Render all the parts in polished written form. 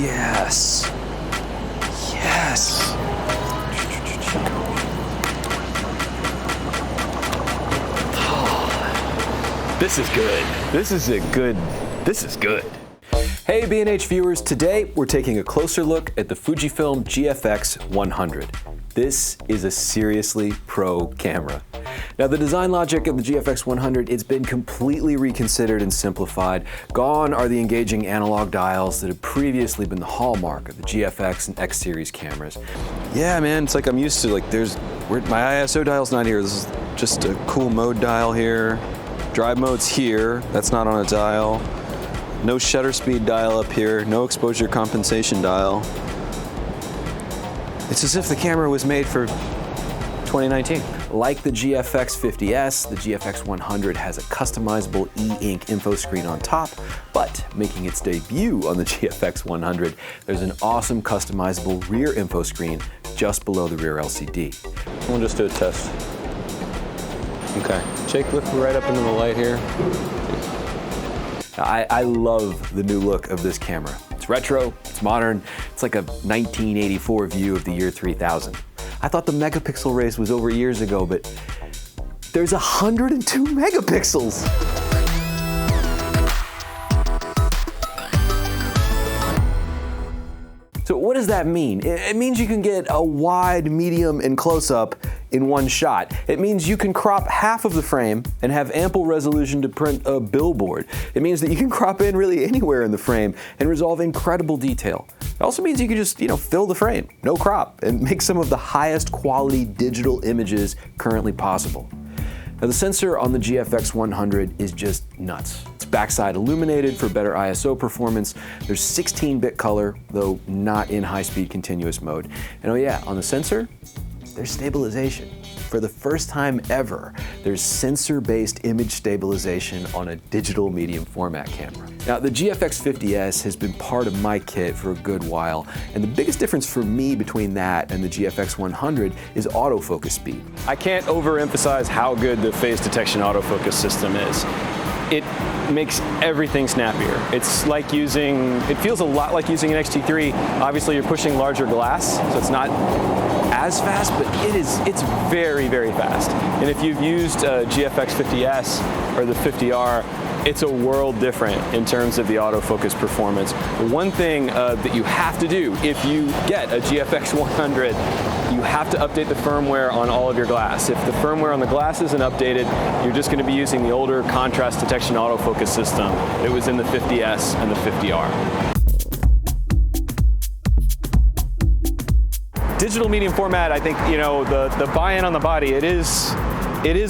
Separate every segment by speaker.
Speaker 1: Yes. Yes. This is good. This is good. Hey B&H viewers, today we're taking a closer look at the Fujifilm GFX 100. This is a seriously pro camera. Now the design logic of the GFX 100, it's been completely reconsidered and simplified. Gone are the engaging analog dials that have previously been the hallmark of the GFX and X series cameras. Yeah man, it's like I'm used to my ISO dial's not here. This is just a cool mode dial here. Drive mode's here, that's not on a dial. No shutter speed dial up here, no exposure compensation dial. It's as if the camera was made for 2019. Like the GFX 50S, the GFX 100 has a customizable e-ink info screen on top, but making its debut on the GFX 100, there's an awesome customizable rear info screen just below the rear LCD. We'll just do a test. Okay, Jake, look right up into the light here. I love the new look of this camera. It's retro, it's modern, it's like a 1984 view of the year 3000. I thought the megapixel race was over years ago, but there's 102 megapixels. So what does that mean? It means you can get a wide, medium, and close-up in one shot. It means you can crop half of the frame and have ample resolution to print a billboard. It means that you can crop in really anywhere in the frame and resolve incredible detail. It also means you can just, fill the frame, no crop, and make some of the highest quality digital images currently possible. Now the sensor on the GFX 100 is just nuts. It's backside illuminated for better ISO performance. There's 16-bit color, though not in high-speed continuous mode. And oh yeah, on the sensor, there's stabilization. For the first time ever, there's sensor-based image stabilization on a digital medium format camera. Now, the GFX 50S has been part of my kit for a good while, and the biggest difference for me between that and the GFX 100 is autofocus speed. I can't overemphasize how good the phase detection autofocus system is. It makes everything snappier. It feels a lot like using an X-T3. Obviously, you're pushing larger glass, so it's not as fast, but it's very, very fast. And if you've used GFX 50S or the 50R, it's a world different in terms of the autofocus performance. One thing that you have to do if you get a GFX 100, you have to update the firmware on all of your glass. If the firmware on the glass isn't updated, you're just going to be using the older contrast detection autofocus system that was in the 50S and the 50R. Digital medium format, I think, the buy-in on the body, it is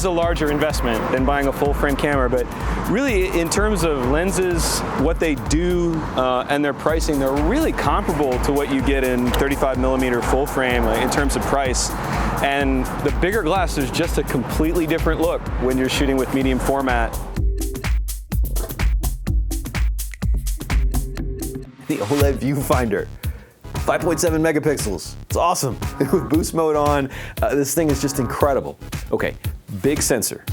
Speaker 1: a larger investment than buying a full frame camera, but really in terms of lenses, what they do and their pricing, they're really comparable to what you get in 35mm full frame in terms of price. And the bigger glass is just a completely different look when you're shooting with medium format. The OLED Viewfinder. 5.7 megapixels. It's awesome. With boost mode on, this thing is just incredible. Okay, big sensor,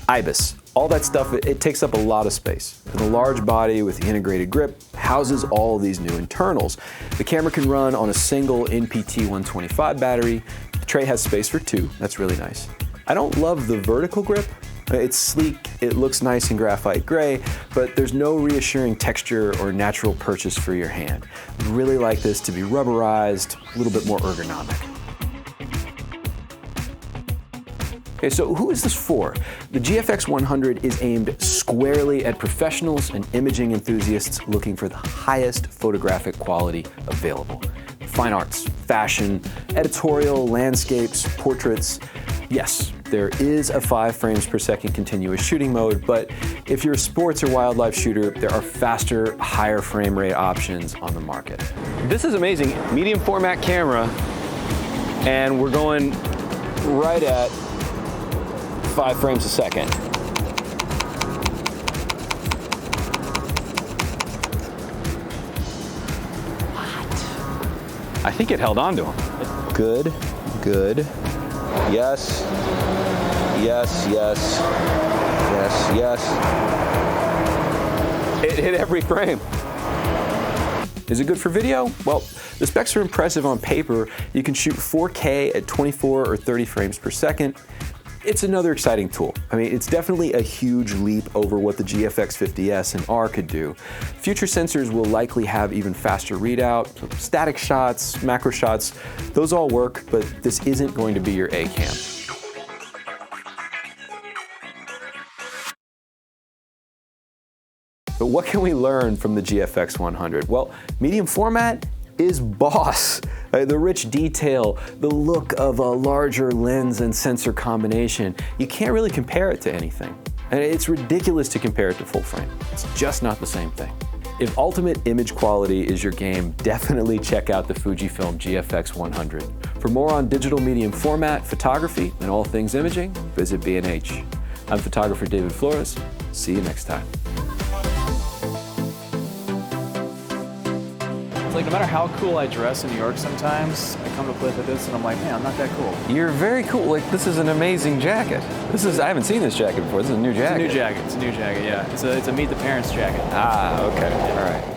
Speaker 1: IBIS, all that stuff, it takes up a lot of space. And the large body with the integrated grip houses all of these new internals. The camera can run on a single NPT 125 battery. The tray has space for 2, that's really nice. I don't love the vertical grip. It's sleek, it looks nice in graphite gray, but there's no reassuring texture or natural purchase for your hand. I'd really like this to be rubberized, a little bit more ergonomic. Okay, so who is this for? The GFX 100 is aimed squarely at professionals and imaging enthusiasts looking for the highest photographic quality available. Fine arts, fashion, editorial, landscapes, portraits. Yes, there is a 5 frames per second continuous shooting mode, but if you're a sports or wildlife shooter, there are faster, higher frame rate options on the market. This is amazing, medium format camera, and we're going right at 5 frames a second. What? I think it held on to him. Good, good. Yes, yes, yes, yes, yes. It hit every frame. Is it good for video? Well, the specs are impressive on paper. You can shoot 4K at 24 or 30 frames per second. It's another exciting tool. I mean, it's definitely a huge leap over what the GFX 50S and R could do. Future sensors will likely have even faster readout, static shots, macro shots, those all work, but this isn't going to be your A-cam. But what can we learn from the GFX 100? Well, medium format is boss. The rich detail, the look of a larger lens and sensor combination, you can't really compare it to anything. And it's ridiculous to compare it to full frame. It's just not the same thing. If ultimate image quality is your game, definitely check out the Fujifilm GFX 100. For more on digital medium format, photography, and all things imaging, visit B&H. I'm photographer David Flores. See you next time.
Speaker 2: Like, no matter how cool I dress in New York sometimes, I come to a place like this and I'm like, man, I'm not that cool.
Speaker 1: You're very cool. Like, this is an amazing jacket. I haven't seen this jacket before. This is a new jacket.
Speaker 2: It's a new jacket, yeah. It's a Meet the Parents jacket.
Speaker 1: Ah, okay, all right.